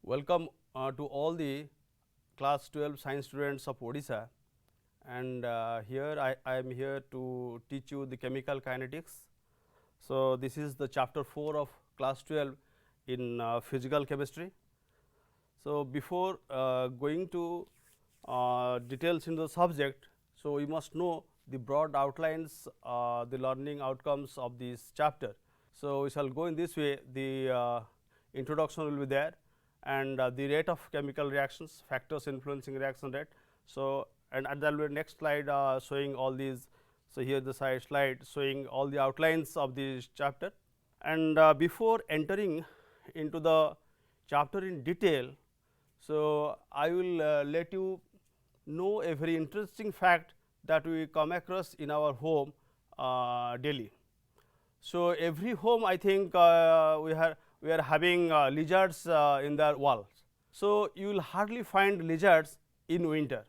Welcome to all the class 12 science students of Odisha, and here I am here to teach you the chemical kinetics. So, this is the chapter 4 of class 12 in physical chemistry. So, before going to details in the subject, so we must know the broad outlines, the learning outcomes of this chapter. So, we shall go in this way. The introduction will be there, and the rate of chemical reactions, factors influencing reaction rate. So, and there will be next slide showing all these. So, here the slide showing all the outlines of this chapter, and before entering into the chapter in detail. So, I will let you know a very interesting fact that we come across in our home daily. So, every home I think we are having lizards in their walls. So, you will hardly find lizards in winter,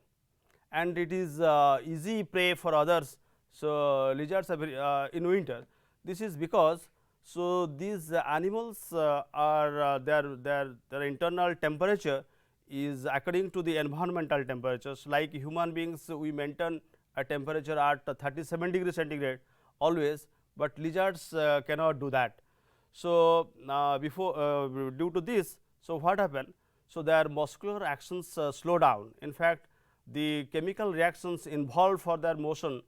and it is easy prey for others. So, lizards are very, in winter. This is because so these animals are their internal temperature is according to the environmental temperatures. Like human beings, we maintain a temperature at 37 degrees centigrade always, but lizards cannot do that. So, due to this, so what happened? So, their muscular actions slow down. In fact, the chemical reactions involved for their motion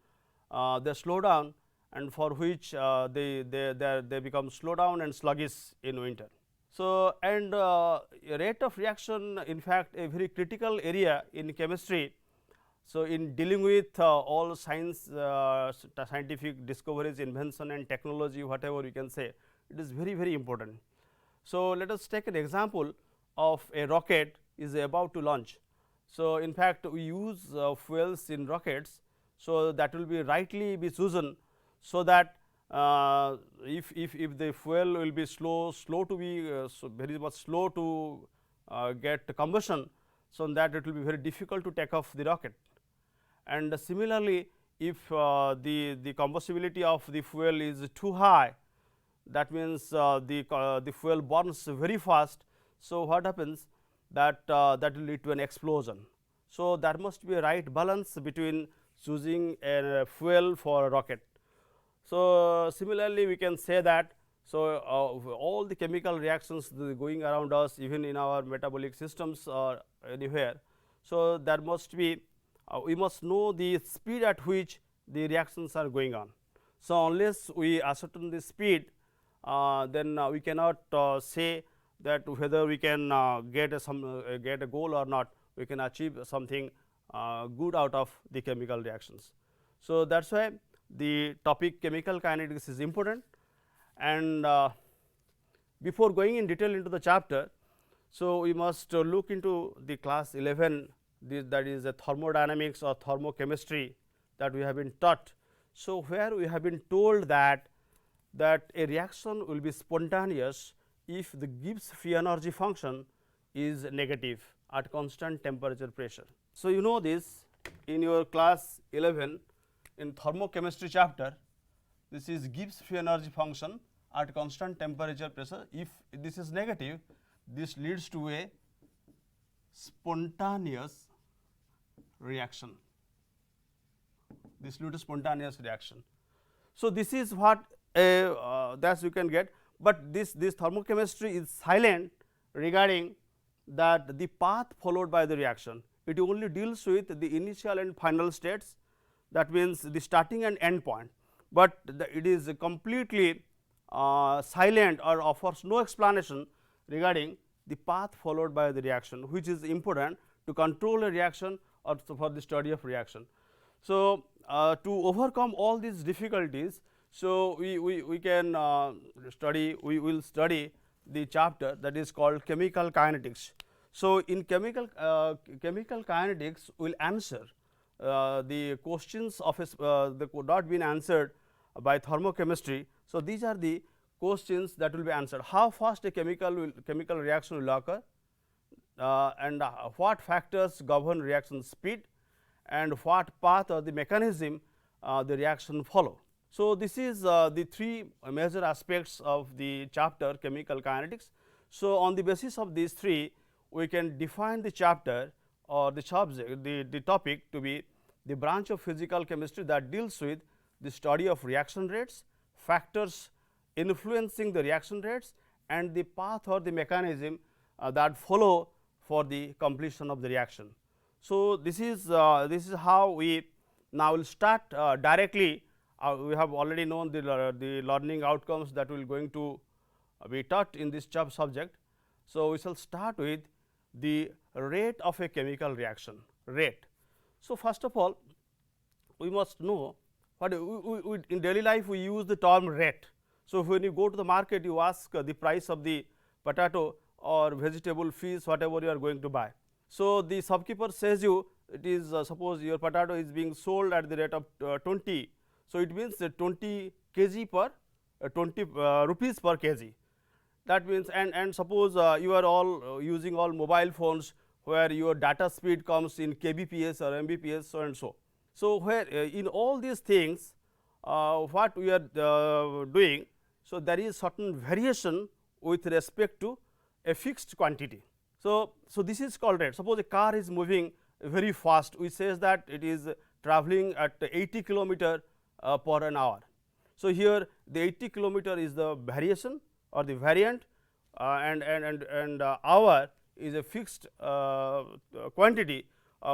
they slow down, and for which they become slow down and sluggish in winter. So, and rate of reaction, in fact, a very critical area in chemistry. So, in dealing with all science, scientific discoveries, invention and technology, whatever you can say, it is very important. So, let us take an example of a rocket is about to launch. So, in fact, we use fuels in rockets. So, that will be rightly be chosen, so that if the fuel will be slow to be so very much slow to get combustion, so that it will be very difficult to take off the rocket. And similarly, if the combustibility of the fuel is too high, that means the fuel burns very fast. So, what happens that that will lead to an explosion. So, there must be a right balance between choosing a fuel for a rocket. So, similarly we can say that, so all the chemical reactions going around us, even in our metabolic systems or anywhere. So, there must be we must know the speed at which the reactions are going on. So, unless we ascertain the speed, then we cannot say that whether we can get a goal or not, we can achieve something good out of the chemical reactions. So, that is why the topic chemical kinetics is important, and before going in detail into the chapter. So, we must look into the class 11, that is the thermodynamics or thermochemistry that we have been taught. So, where we have been told that a reaction will be spontaneous if the Gibbs free energy function is negative at constant temperature pressure. So, you know this in your class 11 in thermochemistry chapter, this is Gibbs free energy function at constant temperature pressure. If this is negative, this leads to a spontaneous reaction. This leads to spontaneous reaction. So, this is what that you can get, but this thermochemistry is silent regarding that the path followed by the reaction. It only deals with the initial and final states, that means the starting and end point, but it is completely silent or offers no explanation regarding the path followed by the reaction, which is important to control a reaction or for the study of reaction. So, to overcome all these difficulties, so we can we will study the chapter that is called chemical kinetics. So, in chemical kinetics, we will answer the questions of the could not been answered by thermochemistry. So, these are the questions that will be answered: how fast a chemical reaction will occur, and what factors govern reaction speed, and what path or the mechanism the reaction follow. So, this is the three major aspects of the chapter chemical kinetics. So, on the basis of these three, we can define the chapter or the subject, the topic to be the branch of physical chemistry that deals with the study of reaction rates, factors influencing the reaction rates, and the path or the mechanism that follow for the completion of the reaction. So, this is how we now will start directly. We have already known the learning outcomes that will going to be taught in this subject. So, we shall start with the rate of a chemical reaction, rate. So, first of all, we must know what we in daily life we use the term rate. So, when you go to the market, you ask the price of the potato or vegetable, fish, whatever you are going to buy. So, the shopkeeper says you it is suppose your potato is being sold at the rate of 20. So, it means 20 kg per 20 rupees per kg. That means and suppose you are all using all mobile phones where your data speed comes in kbps or mbps, so and so. So, where in all these things what we are doing, so there is certain variation with respect to a fixed quantity. So, this is called rate. Suppose a car is moving very fast, we says that it is travelling at 80 kilometer per an hour. So, here the 80 kilometer is the variation or the variant and hour is a fixed quantity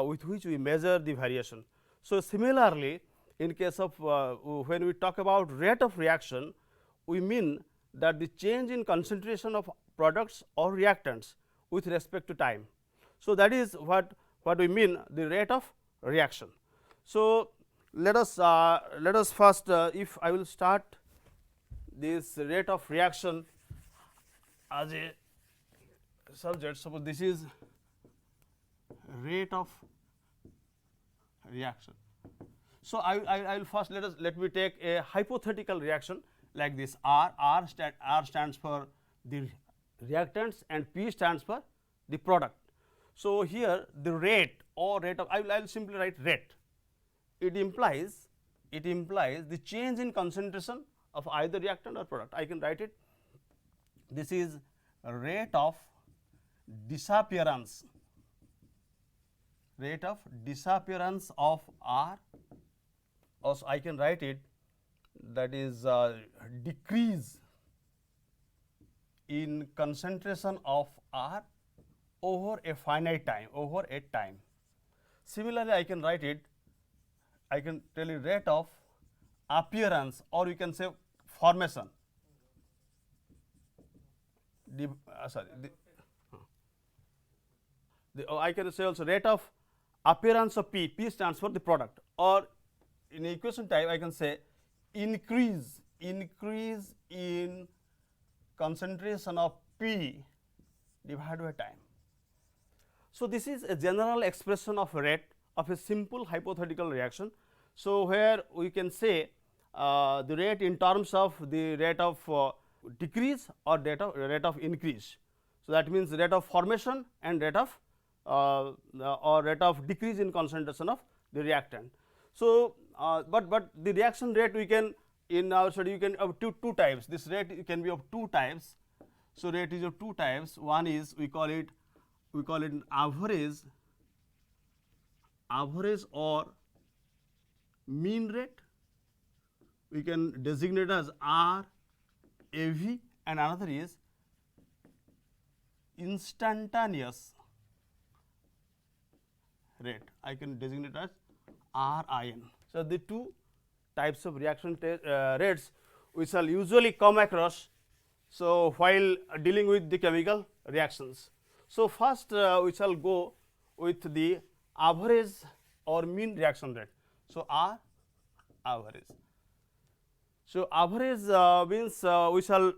with which we measure the variation. So, similarly, in case of when we talk about rate of reaction, we mean that the change in concentration of products or reactants with respect to time. So, that is what we mean the rate of reaction. So, let us first if I will start this rate of reaction as a subject. Suppose this is rate of reaction. So, I will first let me take a hypothetical reaction like this R stands for the reactants and P stands for the product. So, here the rate or rate of I will simply write rate. It implies the change in concentration of either reactant or product. I can write it. This is rate of disappearance of R. Also, I can write it, that is decrease in concentration of R over a finite time, over a time. Similarly, I can write it, I can tell you rate of appearance, or you can say formation. I can say also rate of appearance of P. P stands for the product, or in equation type I can say increase in concentration of P divided by time. So, this is a general expression of rate of a simple hypothetical reaction. So, where we can say the rate in terms of the rate of decrease or rate of increase. So, that means rate of formation and rate of or rate of decrease in concentration of the reactant. So, but the reaction rate we can in our study you can have two types. This rate can be of two types. So, rate is of two types. One is we call it average or mean rate. We can designate as R AV, and another is instantaneous rate. I can designate as RIN. So, the two types of reaction rates we shall usually come across. So, while dealing with the chemical reactions. So, first we shall go with the average or mean reaction rate. So, R average. So, average means we shall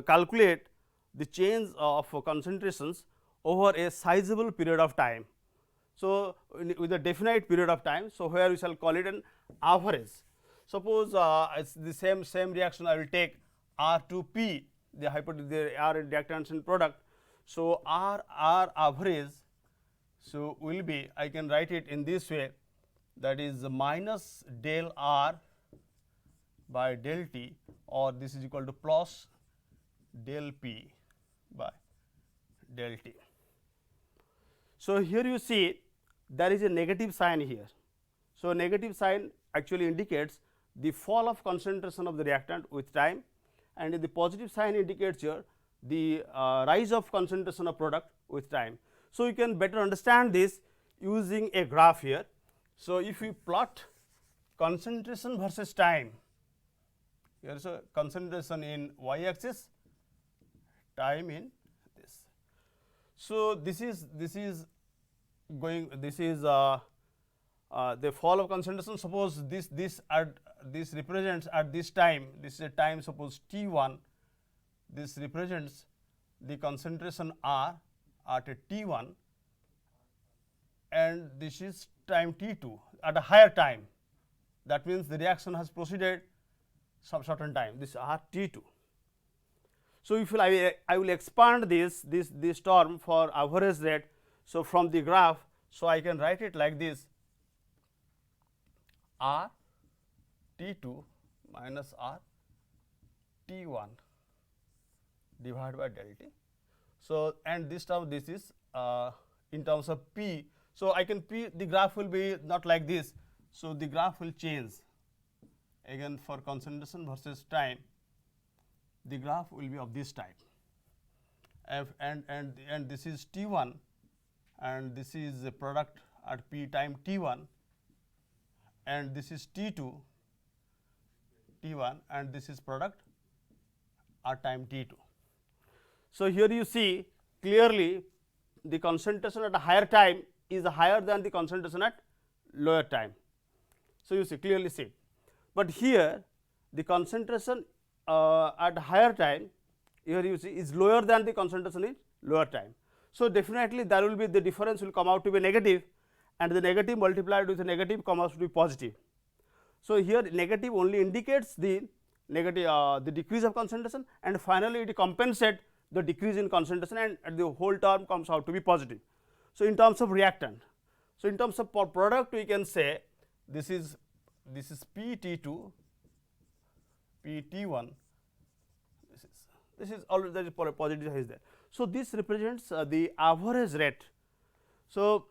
calculate the change of concentrations over a sizable period of time. So, with a definite period of time. So, where we shall call it an average. Suppose it's the same reaction I will take R2P, the R reactants in product. So, R average, so will be, I can write it in this way, that is minus del R by del T, or this is equal to plus del P by del T. So, here you see there is a negative sign here. So, negative sign actually indicates the fall of concentration of the reactant with time, and the positive sign indicates here the rise of concentration of product with time. So, you can better understand this using a graph here. So, if we plot concentration versus time, here is a concentration in y axis, time in this. So, this is going, this is the fall of concentration. Suppose this represents at this time, this is a time suppose T1, this represents the concentration R at a T1, and this is time T2 at a higher time. That means the reaction has proceeded some certain time, this R T2. So, if I will expand this term for average rate. So, from the graph, so I can write it like this, R T2 minus R T1 divided by del T. So, and this term, this is in terms of P. So, I can P, the graph will be not like this. So, the graph will change again for concentration versus time, the graph will be of this type, and this is T1, and this is the product at P time T1, and this is T2 T1, and this is product at time T2. So, here you see clearly the concentration at a higher time is higher than the concentration at lower time. So, you see clearly see, but here the concentration at higher time, here you see is lower than the concentration in lower time. So, definitely there will be the difference will come out to be negative, and the negative multiplied with the negative comes out to be positive. So, here negative only indicates the negative the decrease of concentration, and finally, it compensates the decrease in concentration, and the whole term comes out to be positive. So, in terms of reactant, so in terms of product, we can say this is PT2, PT1, this is always there is positive is there. So, this represents the average rate. So,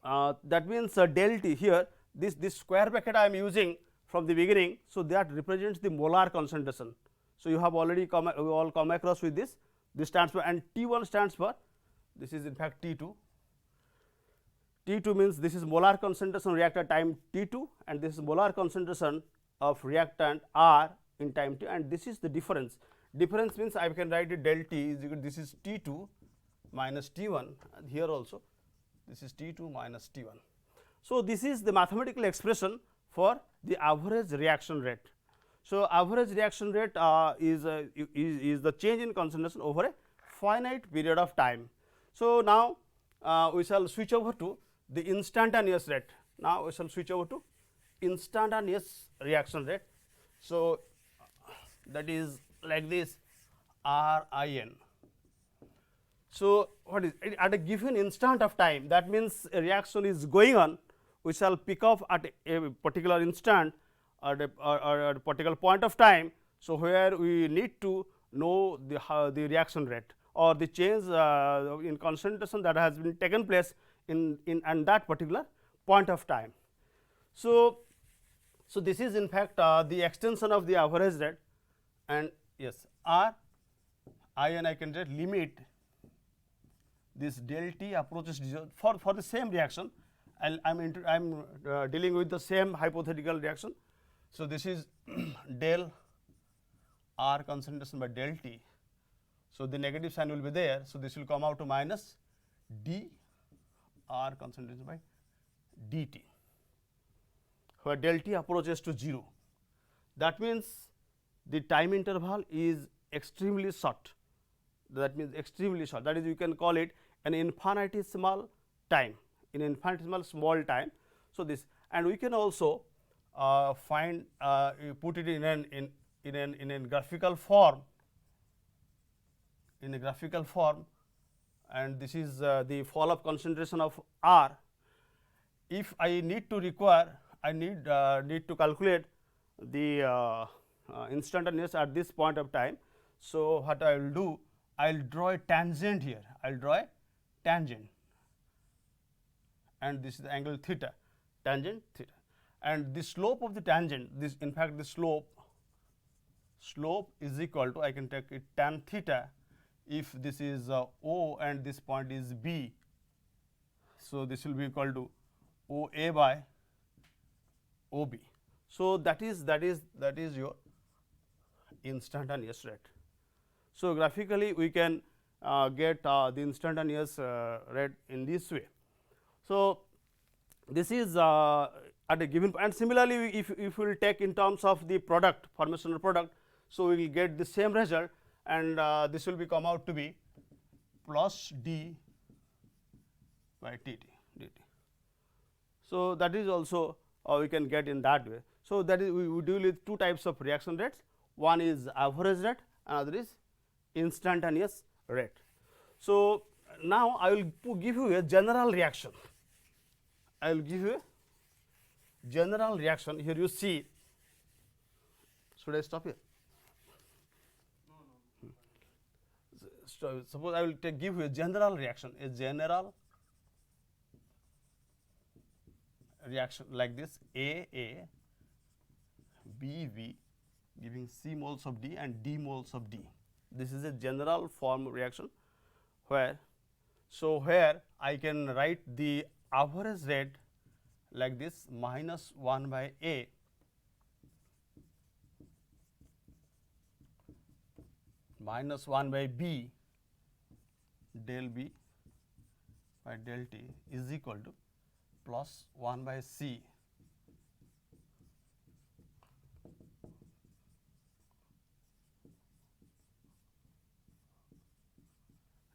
that means del T here, this square bracket I am using from the beginning. So, that represents the molar concentration. So, you have already all come across with this. This stands for, and T1 stands for, this is in fact T2. T2 means this is molar concentration reactant time T2, and this is molar concentration of reactant R in time T, and this is the difference. Difference means I can write it del T is equal to, this is T2 minus T1, and here also this is T2 minus T1. So, this is the mathematical expression for the average reaction rate. So, average reaction rate is the change in concentration over a finite period of time. So, now we shall switch over to the instantaneous rate. Now, we shall switch over to instantaneous reaction rate. So, that is like this RIN. So, what is it? At a given instant of time, that means a reaction is going on, we shall pick up at a particular instant at a particular point of time. So, where we need to know the reaction rate or the change in concentration that has been taken place in that particular point of time. So, this is in fact the extension of the average rate, and yes, R I n I can write limit this del T approaches for the same reaction. I am dealing with the same hypothetical reaction. So, this is del R concentration by del T. So, the negative sign will be there. So, this will come out to minus d R concentration by dt, where del T approaches to 0. That means the time interval is extremely short. That means extremely short. That is, you can call it an infinitesimal time, in infinitesimal small time. So, this, and we can also find put it in a graphical form, and this is the fall of concentration of R. If I need to require, I need to calculate the instantaneous at this point of time. So, what I will do, I will draw a tangent here, I will draw a tangent. and this is the angle theta, tangent theta, and the slope of the tangent, this in fact the slope is equal to, I can take it tan theta if this is O and this point is B. So, this will be equal to OA by OB. So, that is your instantaneous rate. So, graphically we can get the instantaneous rate in this way. So, this is at a given, and similarly if we will take in terms of the product, formational product. So, we will get the same result, and this will be come out to be plus d by dt. So, that is also we can get in that way. So, that is we deal with two types of reaction rates, one is average rate, another is instantaneous rate. So, now I will give you a general reaction. I will give you a general reaction. Here you see, should I stop here? So, suppose I will give you a general reaction, like this: A, B, giving C moles of D and D moles of D. This is a general form reaction where, so here I can write the average rate like this: minus 1 by A minus 1 by B del B by del T is equal to plus 1 by C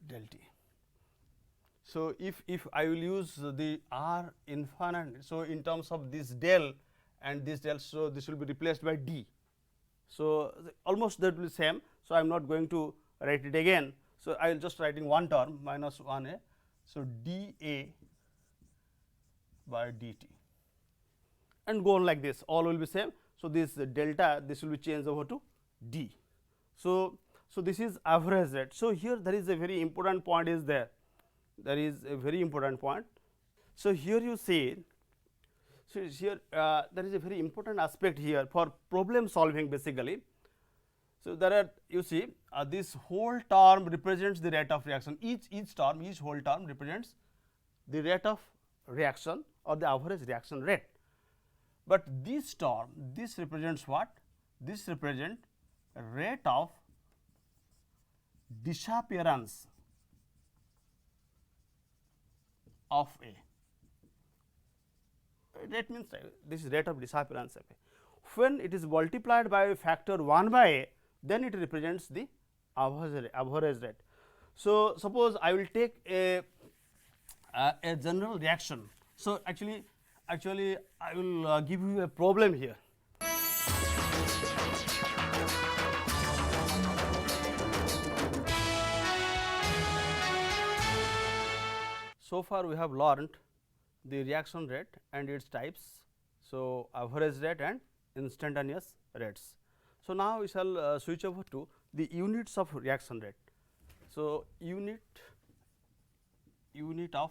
del T. So, if I will use the R infinite, so in terms of this del and this del, so this will be replaced by D. So, almost that will be same. So, I am not going to write it again. So, I will just writing one term minus 1A. So, dA by dt, and go on like this, all will be same. So, this delta, this will be changed over to D. So, this is average rate. So, here there is a very important point is there. There is a very important point. So, here you see, so here there is a very important aspect here for problem solving basically. So, there are, you see, this whole term represents the rate of reaction. Each whole term represents the rate of reaction or the average reaction rate. But this term, this represents what? This represents rate of disappearance of A. That means this is rate of disappearance of A. When it is multiplied by a factor 1 by A, then it represents the average rate. So, suppose I will take a general reaction. So, actually I will give you a problem here. So far we have learned the reaction rate and its types. So, average rate and instantaneous rates. So, now we shall switch over to the units of reaction rate. So, unit of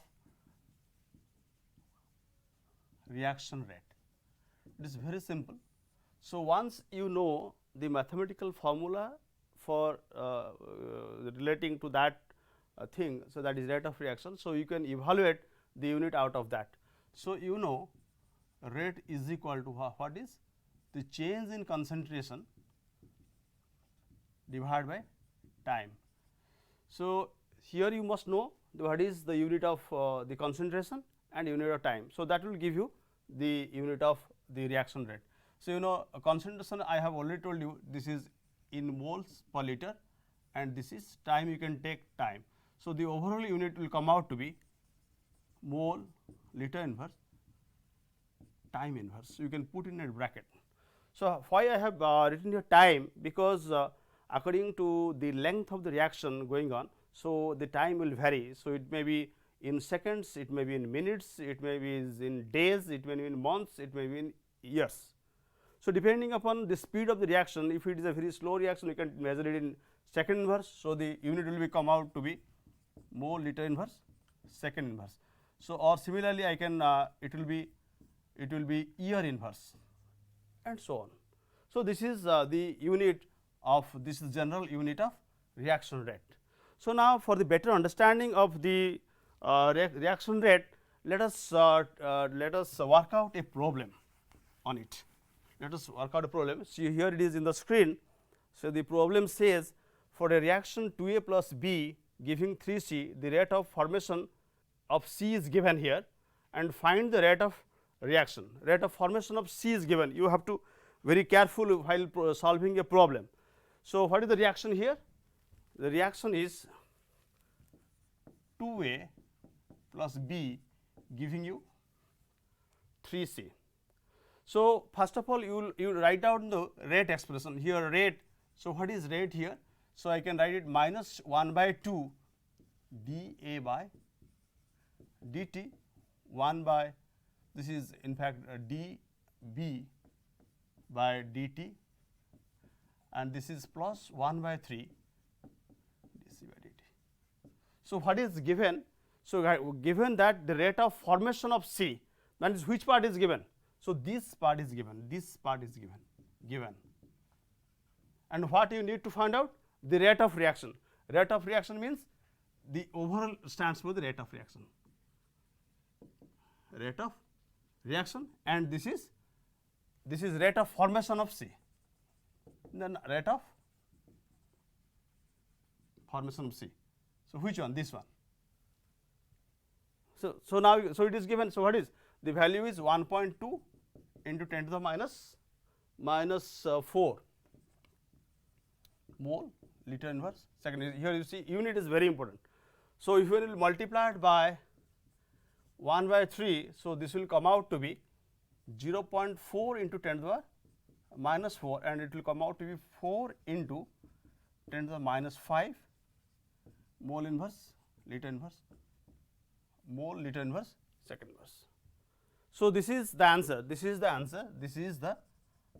reaction rate, it is very simple. So, once you know the mathematical formula for relating to that thing, so that is rate of reaction. So, you can evaluate the unit out of that. So, you know rate is equal to what is the change in concentration divided by time. So, here you must know what is the unit of the concentration and unit of time. So, that will give you the unit of the reaction rate. So, you know concentration, I have already told you, this is in moles per liter, and this is time, you can take time. So, the overall unit will come out to be mole liter inverse time inverse. So, you can put in a bracket. So, why I have written here time? Because according to the length of the reaction going on, so the time will vary. So, it may be in seconds, it may be in minutes, it may be in days, it may be in months, it may be in years. So, depending upon the speed of the reaction, if it is a very slow reaction, you can measure it in second inverse. So, the unit will be come out to be mole liter inverse second inverse. So, or similarly I can it will be year inverse and so on. So, this is the unit of this is general unit of reaction rate. So, now for the better understanding of the reaction rate, let us work out a problem on it. Let us work out a problem. See, here it is in the screen. So, the problem says for a reaction 2A plus B giving 3C, the rate of formation of C is given here, and find the rate of reaction. Rate of formation of C is given. You have to very careful while solving a problem. So, what is the reaction here? The reaction is 2A plus B giving you 3C. So, first of all you will write down the rate expression here, rate. So, what is rate here? So, I can write it minus 1 by 2 dA by dt, 1 by this is in fact dB by dt, and this is plus 1 by 3 dC by dt. So, what is given? So, given that the rate of formation of C, that is which part is given? So, this part is given, this part is given. And what you need to find out? The rate of reaction. Rate of reaction means the overall stands for the rate of reaction. Rate of reaction, and this is rate of formation of C. Then rate of formation of C. So, which one? This one. So now it is given. So, what is the value is 1.2 into 10 to the minus 4 mole liter inverse second. Here you see unit is very important. So, if you will multiply it by 1 by 3, so this will come out to be 0.4 into 10 to the minus 4, and it will come out to be 4 into 10 to the minus 5 mole inverse liter inverse mole liter inverse second inverse. So, this is the answer, this is the answer, this is the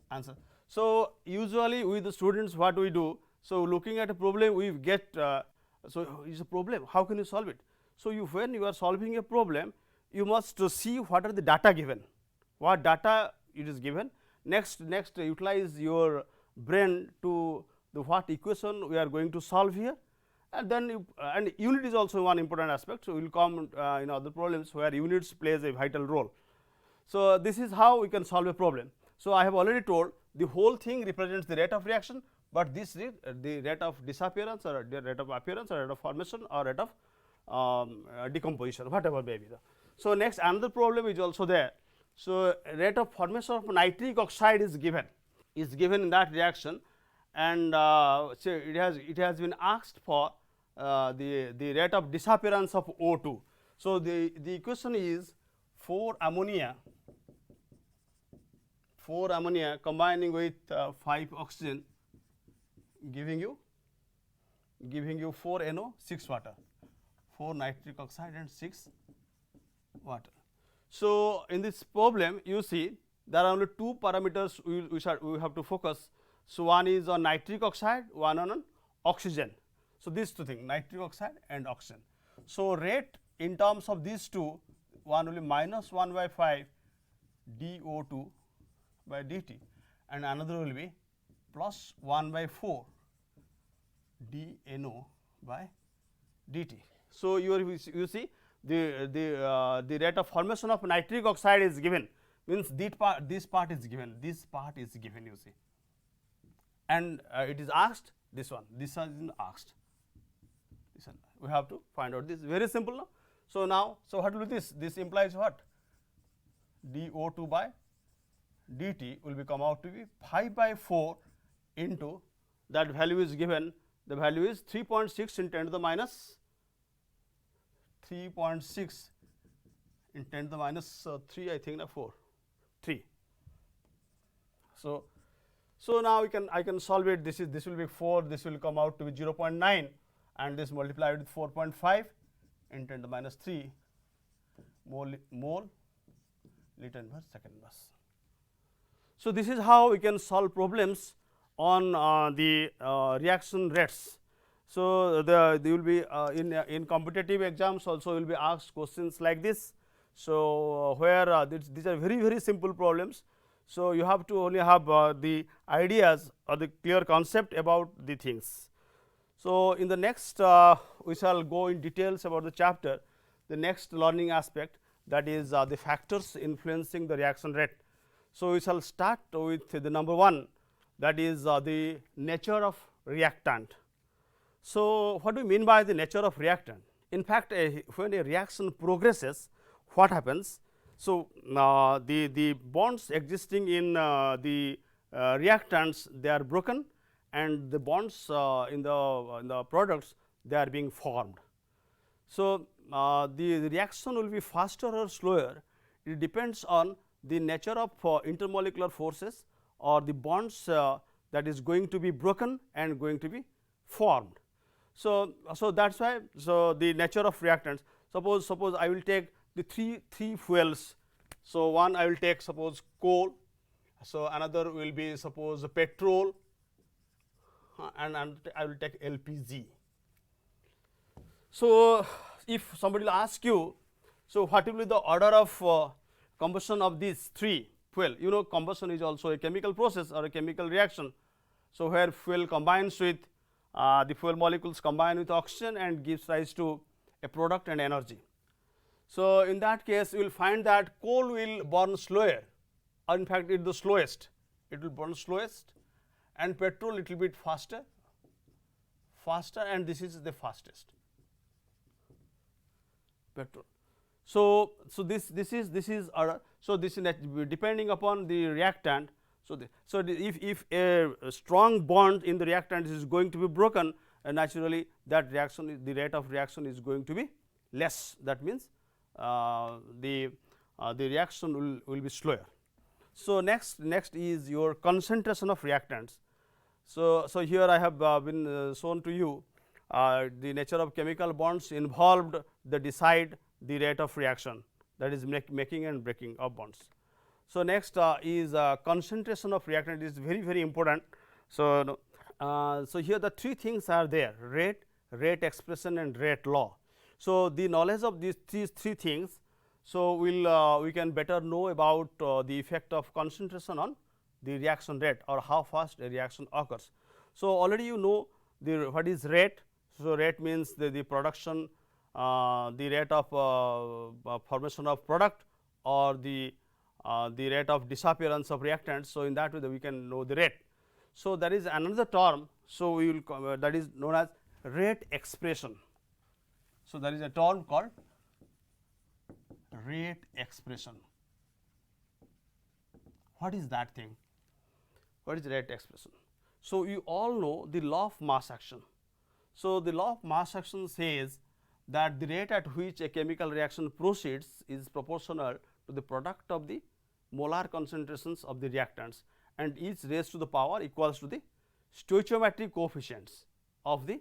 answer. So, usually with the students what we do, so looking at a problem we get, so it is a problem, how can you solve it? So, when you are solving a problem, you must see what are the data given, what data it is given. Next utilize your brain to the what equation we are going to solve here, and then and unit is also one important aspect. So, we will come in other problems where units plays a vital role. So, this is how we can solve a problem. So, I have already told the whole thing represents the rate of reaction, but this the rate of disappearance or the rate of appearance or rate of formation or rate of decomposition, whatever may be. So, next another problem is also there. So, rate of formation of nitric oxide is given in that reaction, and so it has been asked for the rate of disappearance of O2. So, the equation is 4 ammonia combining with 5 oxygen giving you 4 NO 6 water, 4 nitric oxide and 6 water. So, in this problem you see there are only 2 parameters we have to focus. So, one is on nitric oxide, one on oxygen. So, these two things, nitric oxide and oxygen. So, rate in terms of these two, one will be minus 1 by 5 dO2 by dt, and another will be plus 1 by 4 dNO by dt. So, you see the rate of formation of nitric oxide is given, means this part is given, you see, and it is asked this one, this has been asked, this one. We have to find out this, very simple now. So, now, so what will be this? This implies what? dO2 by dt will be come out to be 5 by 4 into that value is given, the value is 3.6 in 10 to the minus 3.6 in 10 to the minus 3, I think 3. So, now I can solve it. This will be 4, this will come out to be 0.9, and this multiplied with 4.5 in 10 to the minus 3 mole liter inverse second inverse. So, this is how we can solve problems on the reaction rates. So, they will be in competitive exams also will be asked questions like this. So, where these are very simple problems. So, you have to only have the ideas or the clear concept about the things. So, in the next we shall go in details about the chapter, the next learning aspect, that is the factors influencing the reaction rate. So, we shall start with the number 1, that is the nature of reactant. So, what do we mean by the nature of reactant? In fact, when a reaction progresses, what happens? So, the bonds existing in the reactants, they are broken, and the bonds in the products, they are being formed. So, the reaction will be faster or slower, it depends on the nature of intermolecular forces or the bonds that is going to be broken and going to be formed. So, that is why, so the nature of reactants, suppose I will take the three fuels. So, one I will take suppose coal, so another will be suppose petrol, and I will take LPG. So, if somebody will ask you, so what will be the order of combustion of these three fuel? You know, combustion is also a chemical process or a chemical reaction. So, where fuel combines with the fuel molecules combine with oxygen and gives rise to a product and energy. So, in that case, you will find that coal will burn slower, or in fact, it is the slowest, it will burn slowest, and petrol little bit faster, and this is the fastest, petrol. So, this is so this is depending upon the reactant. So, if a strong bond in the reactant is going to be broken, naturally that reaction the rate of reaction is going to be less. That means, the reaction will be slower. So, next is your concentration of reactants. So, here I have been shown to you the nature of chemical bonds involved that decide the rate of reaction, that is making and breaking of bonds. So, next is concentration of reactant is very important. So, here the three things are there: rate expression and rate law. So, the knowledge of these three things, so we can better know about the effect of concentration on the reaction rate or how fast a reaction occurs. So, already you know what is rate. So, rate means the production, the rate of formation of product, or the rate of disappearance of reactants. So, in that way we can know the rate. So, there is another term. So, we will that is known as rate expression. So, there is a term called rate expression. What is that thing? What is rate expression? So, you all know the law of mass action. So, the law of mass action says that the rate at which a chemical reaction proceeds is proportional to the product of the molar concentrations of the reactants, and each raised to the power equals to the stoichiometric coefficients of the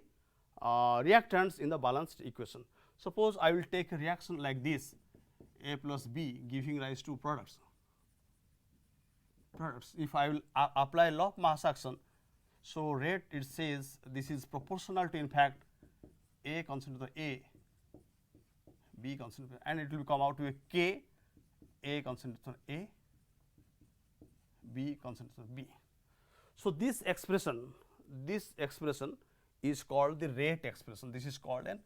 reactants in the balanced equation. Suppose I will take a reaction like this, A plus B giving rise to products. If I will apply law of mass action, so rate it says this is proportional to in fact A concentration A, B concentration, and it will come out to a K, A concentration A, B concentration B. So, this expression is called the rate expression. This is called an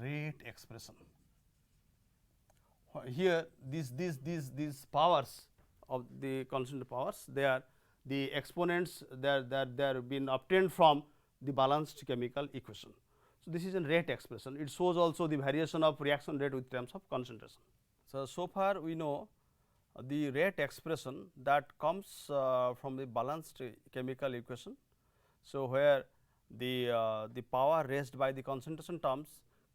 rate expression. Here these powers of the constant powers, they are the exponents, they are been obtained from the balanced chemical equation. So, this is a rate expression. It shows also the variation of reaction rate with terms of concentration. So far we know the rate expression that comes from the balanced chemical equation. So, where the power raised by the concentration terms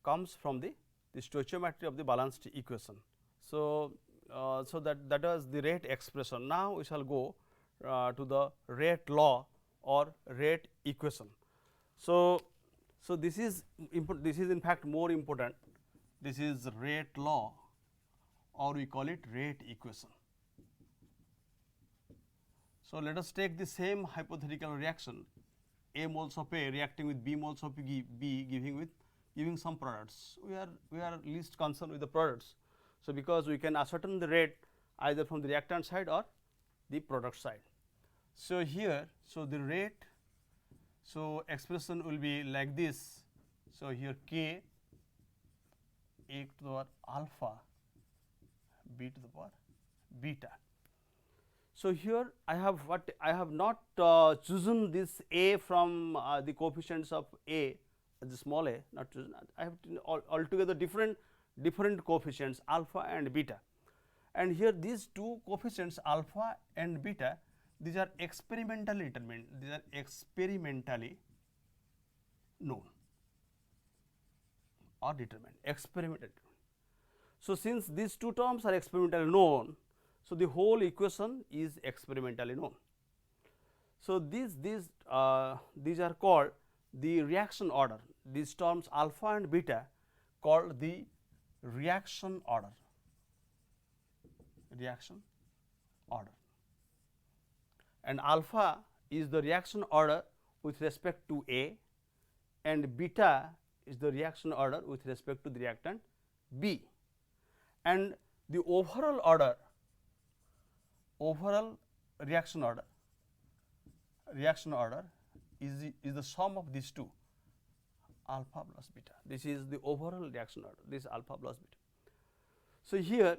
comes from the stoichiometry of the balanced equation. So, that was the rate expression. Now, we shall go to the rate law or rate equation. So, this is in fact more important. This is rate law, or we call it rate equation. So, let us take the same hypothetical reaction. A moles of A reacting with B moles of B giving some products. We are least concerned with the products. So, because we can ascertain the rate either from the reactant side or the product side. So, here, so the rate, so expression will be like this. So, here K A to the power alpha, B to the power beta. So, here I have not chosen this A from the coefficients of A, the small a, not chosen. I have altogether different coefficients alpha and beta, and here these two coefficients alpha and beta, these are experimentally determined, these are experimentally known or determined, experimentally. So, since these two terms are experimentally known, so the whole equation is experimentally known. So, these are called the reaction order. These terms alpha and beta called the reaction order, and alpha is the reaction order with respect to A, and beta is the reaction order with respect to the reactant B, and the overall reaction order is the sum of these two, alpha plus beta. This is the overall reaction order, this alpha plus beta. So, here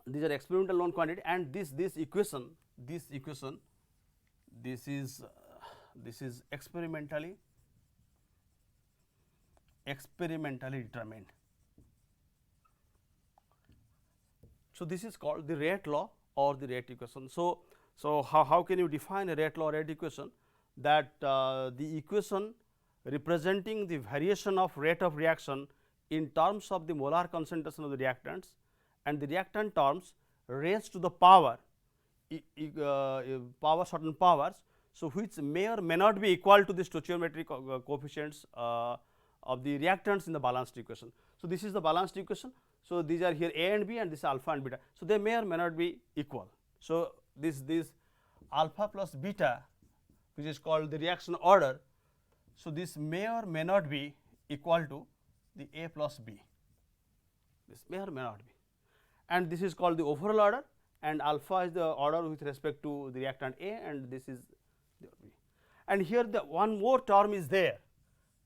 these are experimental known quantity, and this equation this is experimentally determined. So, this is called the rate law or the rate equation. So, how can you define a rate law or rate equation? That the equation representing the variation of rate of reaction in terms of the molar concentration of the reactants, and the reactant terms raised to the power certain powers, so which may or may not be equal to the stoichiometric coefficients of the reactants in the balanced equation. So, this is the balanced equation. So, these are here A and B, and this alpha and beta. So, they may or may not be equal. So, this alpha plus beta, which is called the reaction order, so this may or may not be equal to the A plus B, this may or may not be, and this is called the overall order, and alpha is the order with respect to the reactant A, and this is the B. And here the one more term is there,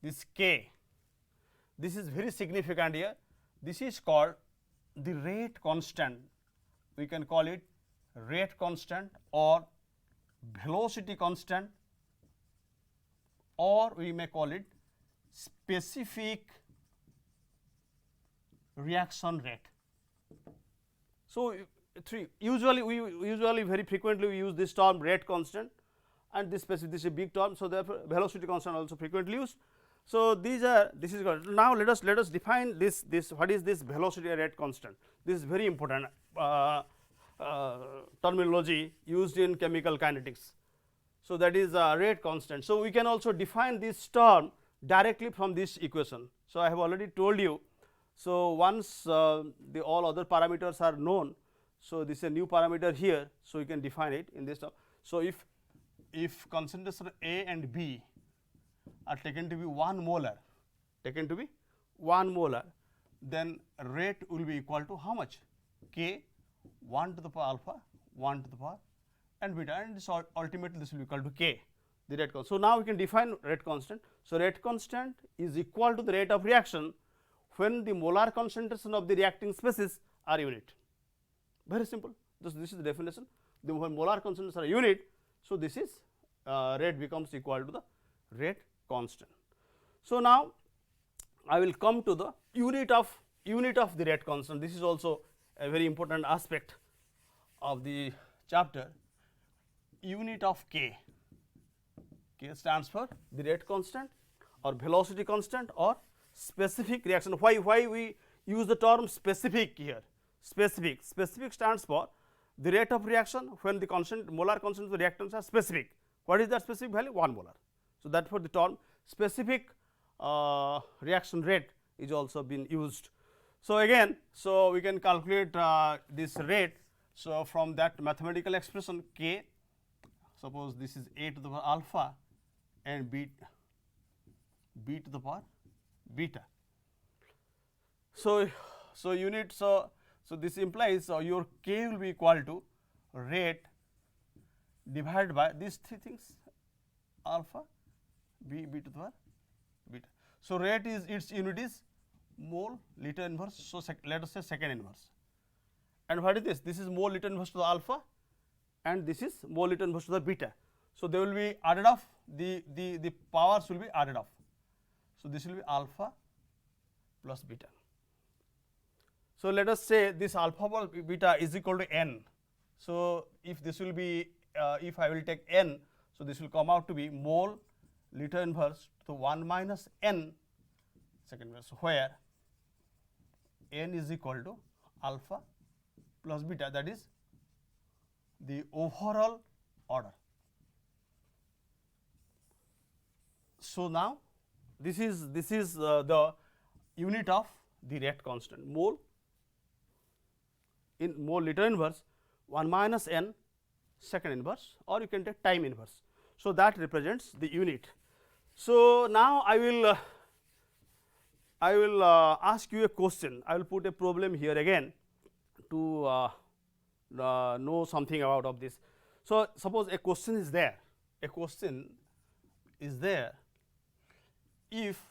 this K, this is very significant here. This is called the rate constant, we can call it rate constant or velocity constant, or we may call it specific reaction rate. So, usually very frequently we use this term rate constant, and this is a big term. So, therefore, velocity constant also frequently used. So, this is good. Now, let us define this what is this velocity rate constant. This is very important terminology used in chemical kinetics. So, that is rate constant. So, we can also define this term directly from this equation. So, I have already told you. So, once the all other parameters are known, so this is a new parameter here. So, you can define it in this term. So, if concentration A and B are taken to be 1 molar, then rate will be equal to how much? K 1 to the power alpha, 1 to the power and beta, and this ultimately this will be equal to K, the rate constant. So, now we can define rate constant. So, rate constant is equal to the rate of reaction when the molar concentration of the reacting species are unit. Very simple. This is the definition. The when molar concentrations are unit, so this is rate becomes equal to the rate constant. So, now I will come to the unit of the rate constant. This is also a very important aspect of the chapter. Unit of K. K stands for the rate constant or velocity constant or specific reaction. Why we use the term specific here? Specific stands for the rate of reaction when the molar concentration of the reactants are specific. What is that specific value? 1 molar. So, therefore, the term specific reaction rate is also been used. So, again, so we can calculate this rate. So, from that mathematical expression K, suppose this is A to the power alpha and b to the power beta. So unit, so this implies your k will be equal to rate divided by these three things, alpha b to the power beta. So rate is, its unit is mole liter inverse, so let us say second inverse. And what is this? This is mole liter inverse to the alpha, and this is mole liter inverse to the beta. So they will be added off, the powers will be added off. So this will be alpha plus beta. So let us say this alpha plus beta is equal to n. So if this will be, if I will take n, so this will come out to be mole liter inverse to 1 minus n second inverse, where n is equal to alpha plus beta, that is the overall order. So now this is the unit of the rate constant, mole liter inverse 1 minus n second inverse, or you can take time inverse. So that represents the unit. So now I will ask you a question. I will put a problem here again to know something about of this. So suppose a question is there. If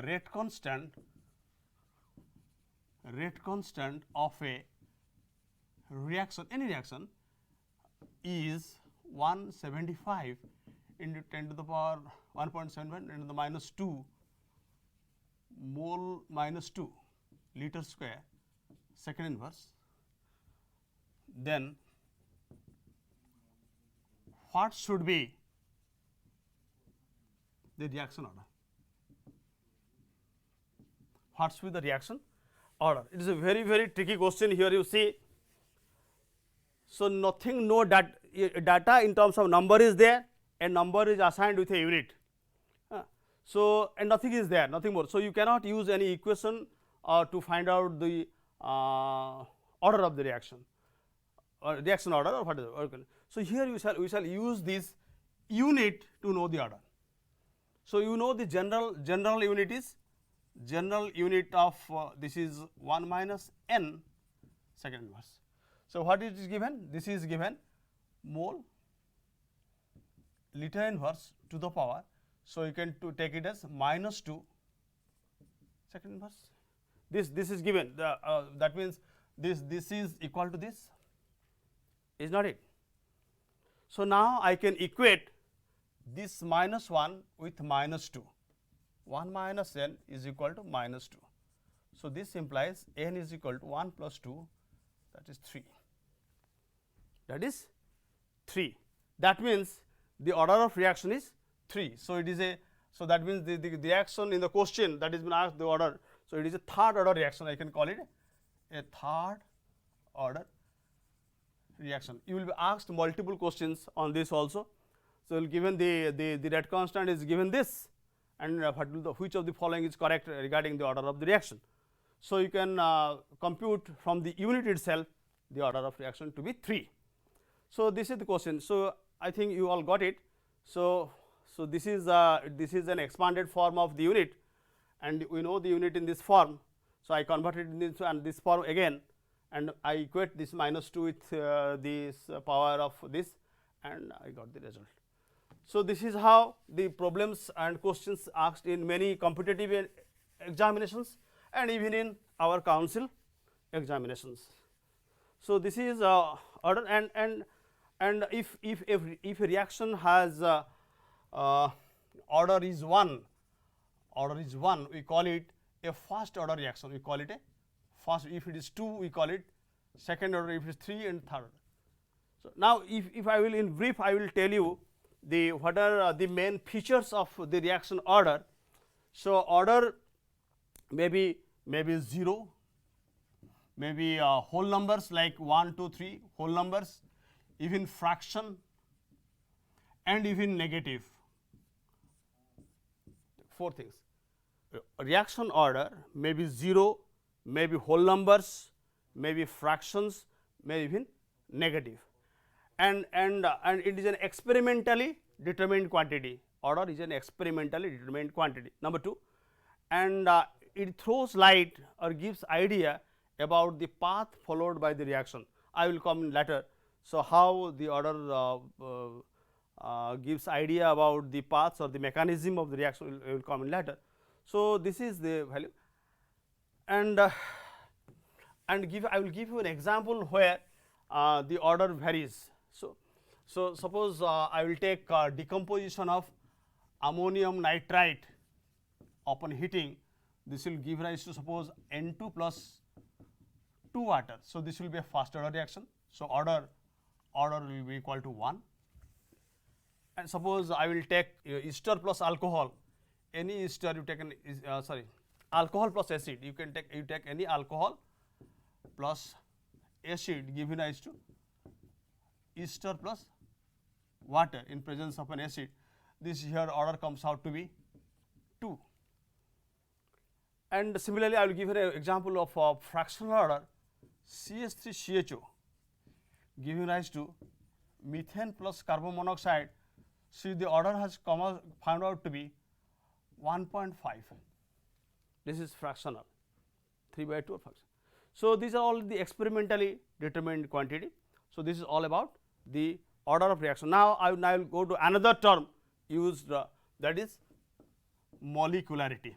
rate constant of a reaction, any reaction, is 175 into 10 to the power 1.71 into the minus 2 mole minus 2 liter square second inverse, then what should be the reaction order? What should be the reaction order? It is a very, very tricky question here, you see. So nothing, no data in terms of number is there, and number is assigned with a unit. So and nothing is there, nothing more. So you cannot use any equation to find out the order of the reaction, or reaction order, or what is it. So here we shall use this unit to know the order. So you know the general unit is, general unit of this is 1 minus n second inverse. So what is given? This is given mole liter inverse to the power. So you can take it as minus 2 second inverse. This is given. That means this is equal to this. Is not it? So now I can equate this minus 1 with minus 2. 1 minus n is equal to minus 2. So this implies n is equal to 1 plus 2, that is 3. That is 3. That means the order of reaction is 3. So it is a, so that means the reaction in the question that is been asked, the order. So it is a third order reaction. I can call it a third order reaction. You will be asked multiple questions on this also. So given the rate constant is given this, and which of the following is correct regarding the order of the reaction. So you can compute from the unit itself the order of reaction to be 3. So this is the question. So I think you all got it. So this is an expanded form of the unit, and we know the unit in this form. So I converted in this and this form again, and I equate this minus 2 with this power of this, and I got the result. So this is how the problems and questions asked in many competitive examinations and even in our council examinations. So this is order, and if a reaction has order is 1, we call it a first order reaction. We call it a first. If it is 2, we call it second order. If it is 3, and third. So now if I will, in brief, I will tell you what are the main features of the reaction order. So order may be 0, maybe whole numbers like 1, 2, 3, whole numbers, even fraction, and even negative. 4 things. Reaction order may be 0, maybe whole numbers, maybe fractions, maybe even negative. And it is an experimentally determined quantity. Order is an experimentally determined quantity. Number 2, and it throws light or gives idea about the path followed by the reaction. I will come in later. So, how the order gives idea about the paths or the mechanism of the reaction will come in later. So, this is the value, and I will give you an example where the order varies. So suppose I will take decomposition of ammonium nitrite upon heating. This will give rise to suppose N2 plus 2 water. So this will be a first order reaction. So order will be equal to 1. And suppose I will take ester plus alcohol. Any ester you take alcohol plus acid. You take any alcohol plus acid giving rise to ester plus water in presence of an acid. This here order comes out to be 2. And similarly, I will give you an example of fractional order CH3CHO giving rise to methane plus carbon monoxide. See, the order has found out to be 1.5. This is fractional, 3/2 fraction. So these are all the experimentally determined quantity. So this is all about the order of reaction. Now I will go to another term used, that is molecularity.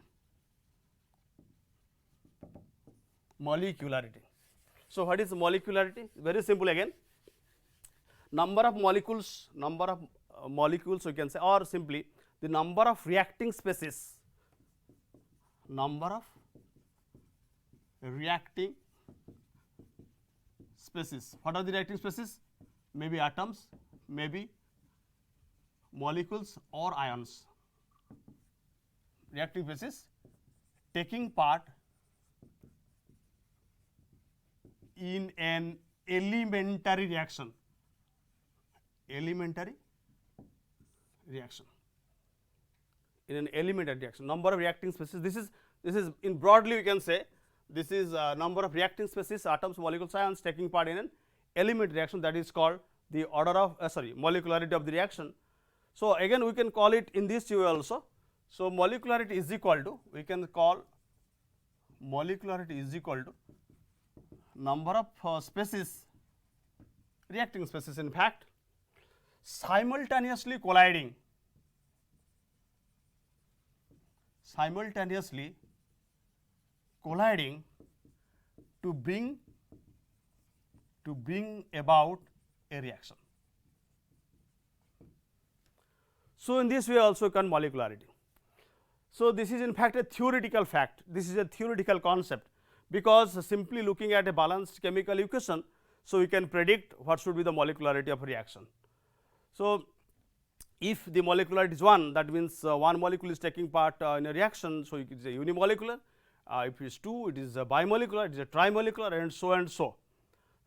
Molecularity. So what is molecularity? Very simple again. Number of molecules we can say, or simply the number of reacting species. Number of reacting species. What are the reacting species? Maybe atoms, maybe molecules or ions. Reacting species taking part in an elementary reaction. Elementary reaction. In an elementary reaction, number of reacting species. This is in broadly we can say this is number of reacting species, atoms, molecules, ions taking part in an elementary reaction, that is called the order of molecularity of the reaction. So again we can call it in this way also. So molecularity is equal to, we can call molecularity is equal to number of species, reacting species in fact, simultaneously colliding to bring about a reaction. So in this way also can molecularity. So this is in fact a theoretical fact. This is a theoretical concept, because simply looking at a balanced chemical equation, so we can predict what should be the molecularity of a reaction. So if the molecularity is 1, that means one molecule is taking part in a reaction, so it is a unimolecular. If it is 2, it is a bimolecular, it is a trimolecular, and so and so.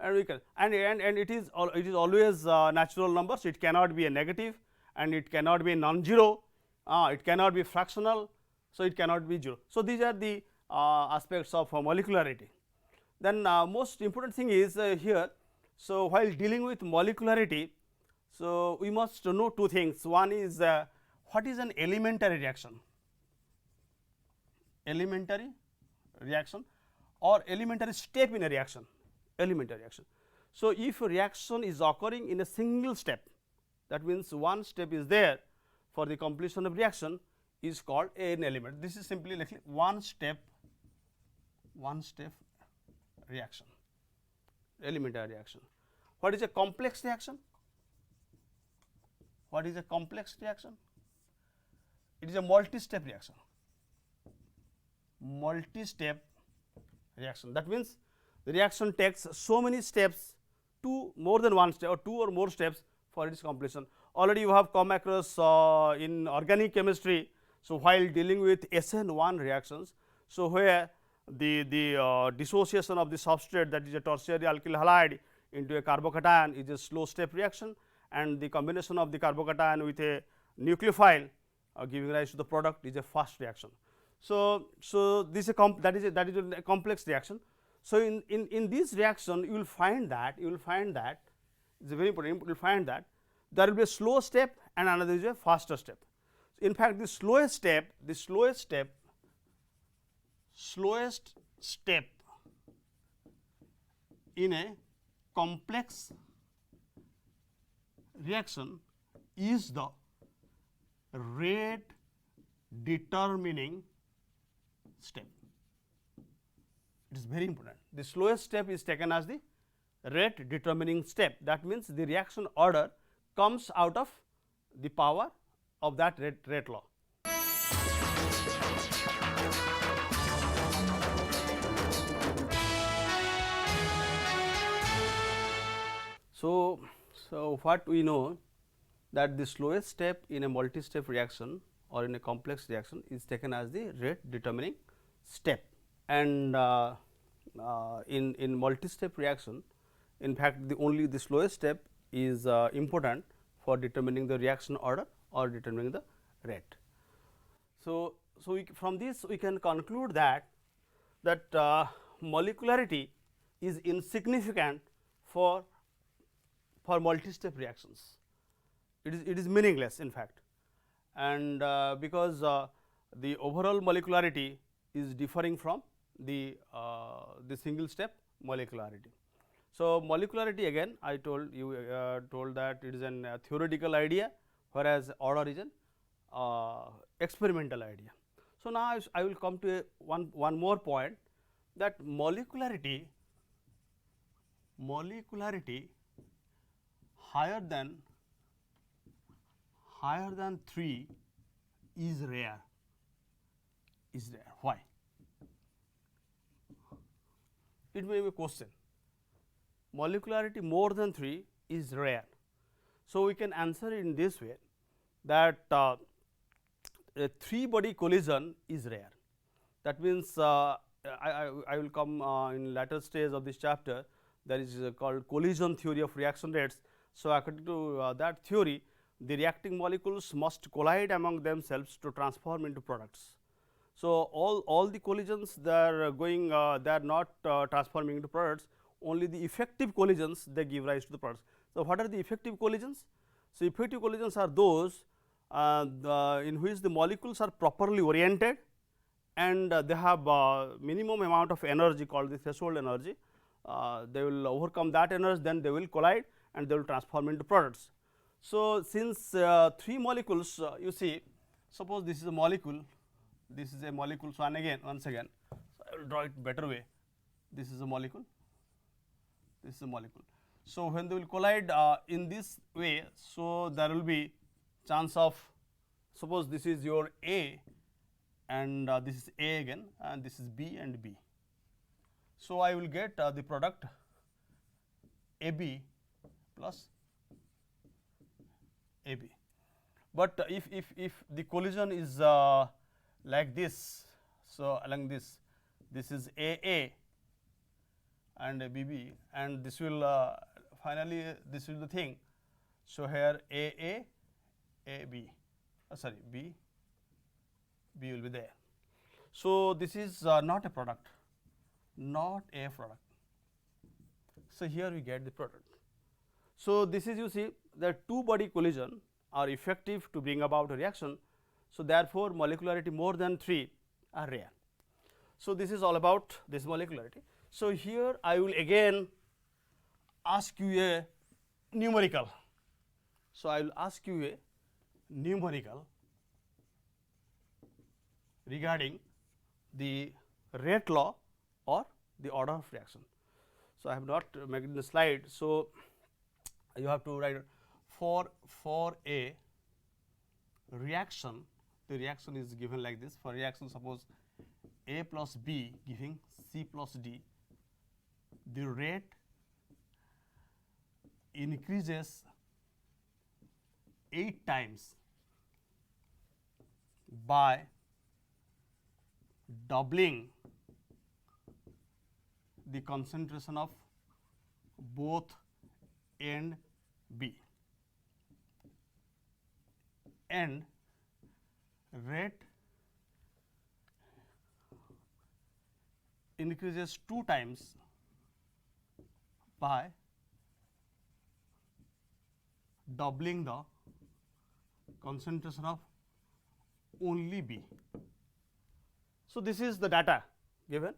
And we can and it is always natural numbers. It cannot be a negative, and it cannot be non-zero. It cannot be fractional, so it cannot be 0. So these are the aspects of molecularity. Then most important thing is here. So while dealing with molecularity, so we must know two things. One is what is an elementary reaction? Elementary reaction or elementary step in a reaction. Elementary reaction. So if a reaction is occurring in a single step, that means one step is there for the completion of reaction, is called an element. This is simply like one step reaction, elementary reaction. What is a complex reaction? What is a complex reaction? It is a multi-step reaction. Multi-step reaction. That means the reaction takes so many steps, more than one step or 2 or more steps for its completion. Already you have come across in organic chemistry. So while dealing with SN1 reactions, so where the dissociation of the substrate, that is a tertiary alkyl halide, into a carbocation is a slow step reaction, and the combination of the carbocation with a nucleophile giving rise to the product is a fast reaction. So this is that is a complex reaction. So in this reaction you will find that it's very important, you will find that there will be a slow step and another is a faster step. In fact, the slowest step in a complex reaction is the rate determining step. It is very important. The slowest step is taken as the rate determining step. That means the reaction order comes out of the power of that rate law. So what we know that the slowest step in a multi-step reaction or in a complex reaction is taken as the rate determining step, and in multi-step reaction, in fact, the slowest step is important for determining the reaction order or determining the rate. So from this we can conclude that molecularity is insignificant for multi-step reactions. It is meaningless in fact, and because the overall molecularity is differing from the single step molecularity. So molecularity, again I told you that it is an theoretical idea, whereas order is an experimental idea. So now I will come to one more point, that molecularity higher than 3 is rare. Why? It may be a question. Molecularity more than 3 is rare. So we can answer it in this way, that a 3-body collision is rare. That means I will come in later stage of this chapter, that is called collision theory of reaction rates. So according to that theory, the reacting molecules must collide among themselves to transform into products. So all the collisions they are going, they are not transforming into products. Only the effective collisions they give rise to the products. So what are the effective collisions? So effective collisions are those in which the molecules are properly oriented, and they have minimum amount of energy called the threshold energy. They will overcome that energy, then they will collide and they will transform into products. So since 3 molecules, you see, suppose this is a molecule, this is a molecule. So once again, so I will draw it better way. This is a molecule, this is a molecule. So when they will collide in this way, so there will be chance of, suppose this is your A, and this is A again, and this is B and B. So I will get the product AB plus AB. But if the collision is like this, so along this is AA and BB, and this will finally this is the thing. So here AA, AB, B will be there. So this is not a product, So here we get the product. So this is, you see, the 2-body collision are effective to bring about a reaction. So therefore molecularity more than 3 are rare. So this is all about this molecularity. So here I will again ask you a numerical. So I will ask you a numerical regarding the rate law or the order of reaction. So I have not made the slide. So you have to write for a reaction. The reaction is given like this. For reaction, suppose A plus B giving C plus D, the rate increases 8 times by doubling the concentration of both A and B, and rate increases 2 times by doubling the concentration of only B. So this is the data given,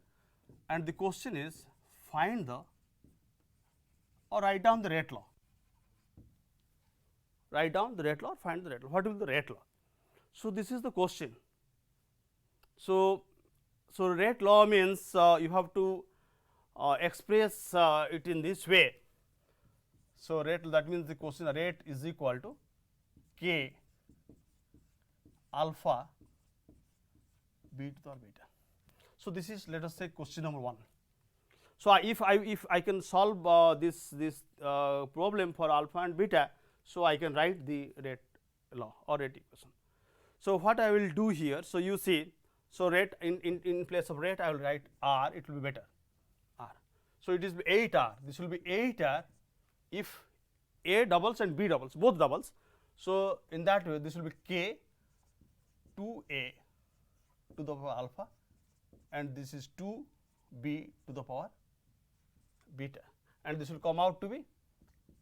and the question is find the or write down the rate law. Write down the rate law or find the rate law. What will be the rate law? So this is the question. So rate law means you have to express it in this way. So rate, that means the question rate is equal to K alpha B to the power beta. So this is, let us say, question number 1. So if I can solve this problem for alpha and beta, so I can write the rate law or rate equation. So what I will do here, so you see, so rate in place of rate I will write R, it will be better, R. So it is 8R, this will be 8R if A doubles and B doubles, both doubles. So in that way this will be K 2A to the power alpha, and this is 2B to the power beta, and this will come out to be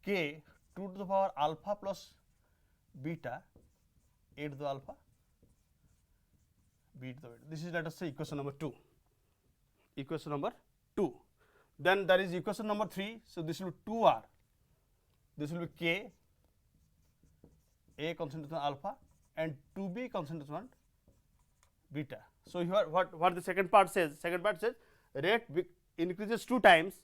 K 2 to the power alpha plus beta A to the alpha B to the beta. This is, let us say, equation number 2. Equation number 2. Then there is equation number 3. So this will be 2R. This will be K A concentration alpha and 2B concentration beta. So here what the second part says? Second part says rate increases 2 times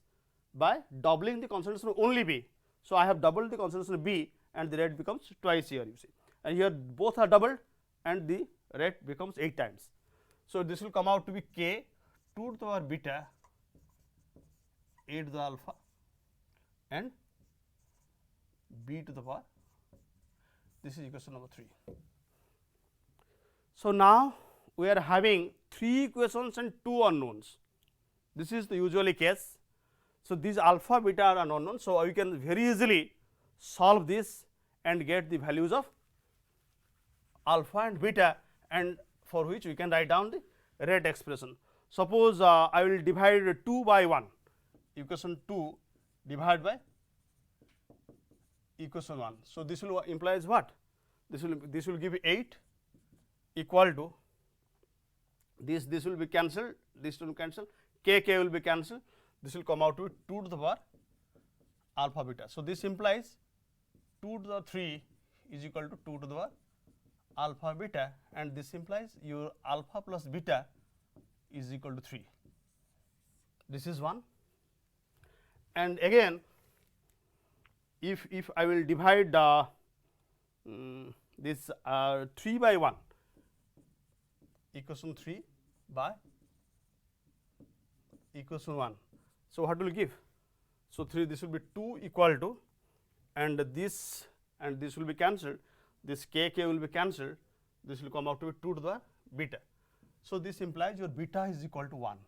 by doubling the concentration of only B. So I have doubled the concentration of B and the rate becomes twice here, you see, and here both are doubled and the rate becomes 8 times. So this will come out to be K 2 to the power beta A to the alpha and B to the power. This is equation number 3. So now we are having 3 equations and 2 unknowns. This is the usually case. So these alpha beta are unknown. So we can very easily solve this and get the values of alpha and beta, and for which we can write down the rate expression. Suppose I will divide 2 by 1, equation 2 divided by equation 1. So this will implies what? This will give 8 equal to this will be cancelled, this will cancel, K will be cancelled, this will come out to 2 to the power alpha beta. So this implies 2 to the 3 is equal to 2 to the power alpha beta, and this implies your alpha plus beta is equal to 3. This is one. And again, if I will divide this 3 by 1, equation 3 by equation 1. So what will give? So 3, this will be 2 equal to, and this will be cancelled, this K will be cancelled, this will come out to be 2 to the beta. So this implies your beta is equal to 1.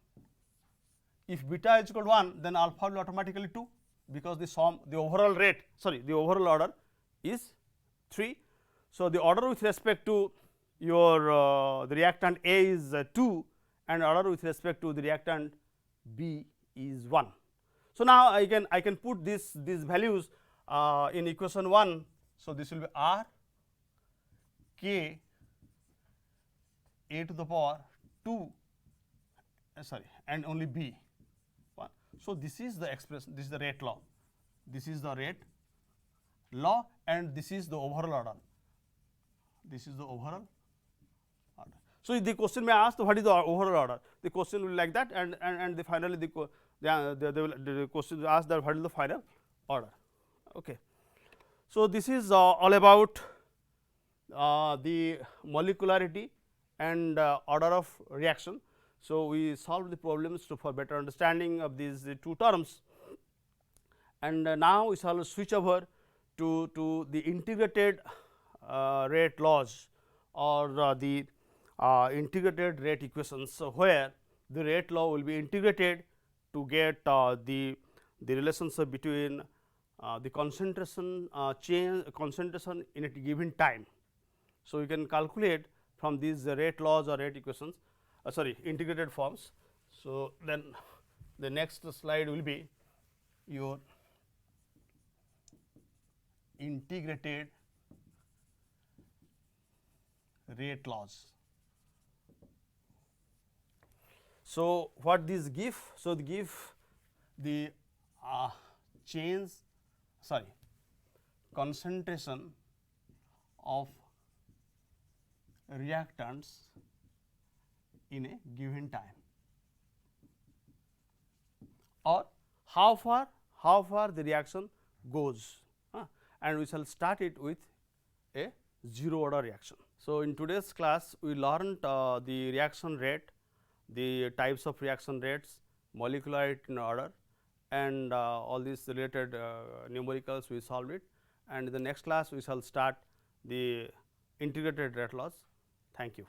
If beta is equal to 1, then alpha will automatically 2, because the overall rate, the overall order is 3. So the order with respect to your the reactant A is 2, and order with respect to the reactant B is 1. So now I can put these values in equation 1. So this will be R K A to the power 2 and only B 1. So this is the expression, this is the rate law, this is the rate law, and this is the overall order, this is the overall order. So the question may ask what is the overall order, the question will be like that, and finally the question will ask that what is the final order. Okay. So this is all about the molecularity and order of reaction. So we solved the problems for better understanding of these 2 terms, and now we shall switch over to the integrated rate laws or the integrated rate equations. So where the rate law will be integrated to get the relationship between the concentration concentration in a given time. So you can calculate from these rate laws or rate equations, integrated forms. So then the next slide will be your integrated rate laws. So, what this give? So, the give The change, sorry, concentration of reactants in a given time, or how far the reaction goes, and we shall start it with a zero order reaction. So, in today's class we learned the reaction rate, the types of reaction rates, molecular in order, and all these related numericals we solved it, and in the next class we shall start the integrated rate laws. Thank you.